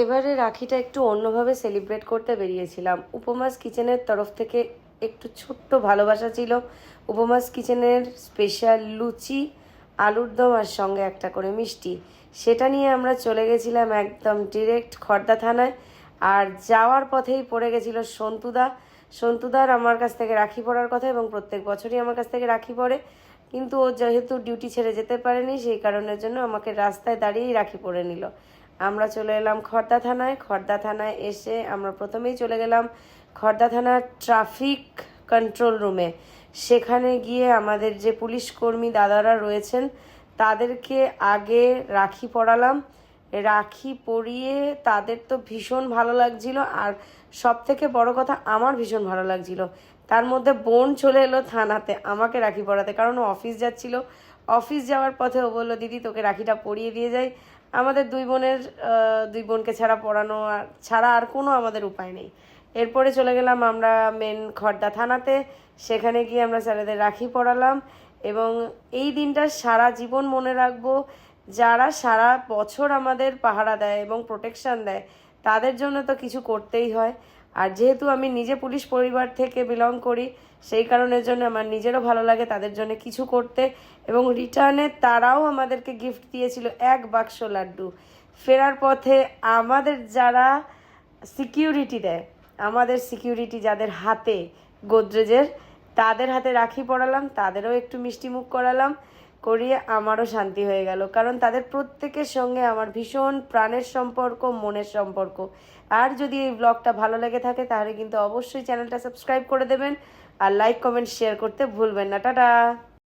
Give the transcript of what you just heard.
এবারে রাখিটা একটু অন্যভাবে সেলিব্রেট করতে বেরিয়েছিলাম। উপমাস কিচেনের তরফ থেকে একটু ছোট্ট ভালোবাসা ছিল। উপমাস কিচেনের স্পেশাল লুচি, আলুর দম আর সঙ্গে একটা করে মিষ্টি, সেটা নিয়ে আমরা চলে গেছিলাম একদম ডিরেক্ট খড়দা থানায়। আর যাওয়ার পথেই পড়ে গেছিল সন্তুদা। সন্তুদার আমার কাছ থেকে রাখি পড়ার কথা এবং প্রত্যেক বছরই আমার কাছ থেকে রাখি পড়ে, কিন্তু ও যেহেতু ডিউটি ছেড়ে যেতে পারেনি সেই কারণের জন্য আমাকে রাস্তায় দাঁড়িয়েই রাখি পরে নিল। আমরা চলে এলাম খড়দা থানায়। খড়দা থানায় এসে আমরা প্রথমেই চলে গেলাম খড়দা থানার ট্রাফিক কন্ট্রোল রুমে। সেখানে গিয়ে আমাদের যে পুলিশ কর্মী দাদারা রয়েছেন তাদেরকে আগে রাখি পরালাম। রাখি পরিয়ে তাদের তো ভীষণ ভালো লাগছিল, আর সব থেকে বড় কথা আমার ভীষণ ভালো লাগছিল। তার মধ্যে বোন চলে এলো থানাতে আমাকে রাখি পরাতে, কারণ ও অফিস যাচ্ছিল। অফিস যাওয়ার পথে ও বললো, দিদি তোকে রাখিটা পরিয়ে দিয়ে যাই। আমাদের দুই বোনকে ছাড়া আর কোনো আমাদের উপায় নেই। এরপরে চলে গেলাম আমরা মেন খড়দা থানাতে। সেখানে গিয়ে আমরা স্যারেদের রাখি পরালাম এবং এই দিনটা সারা জীবন মনে রাখবো। যারা সারা বছর আমাদের পাহারা দেয় এবং প্রোটেকশন দেয় তাদের জন্য তো কিছু করতেই হয়। আর যেহেতু আমি নিজে পুলিশ পরিবার থেকে বিলং করি, সেই কারণের জন্য আমার নিজেরও ভালো লাগে তাদের জন্য কিছু করতে। এবং রিটার্নে তারাও আমাদেরকে গিফট দিয়েছিল 1 বাক্স লাড্ডু। ফেরার পথে আমাদের যারা সিকিউরিটি দেয়, আমাদের সিকিউরিটি যাদের হাতে গোদরেজের, তাদের হাতে রাখি পরালাম, তাদেরও একটু মিষ্টি মুখ করালাম, করিয়ে আমারও শান্তি হয়ে গেল। কারণ তাদের প্রত্যেকের সঙ্গে আমার ভীষণ প্রাণের সম্পর্ক, মনের সম্পর্ক। আর যদি এই ব্লগটা ভালো লেগে থাকে তাহলে কিন্তু অবশ্যই চ্যানেলটা সাবস্ক্রাইব করে দেবেন আর লাইক কমেন্ট শেয়ার করতে ভুলবেন না। টাটা।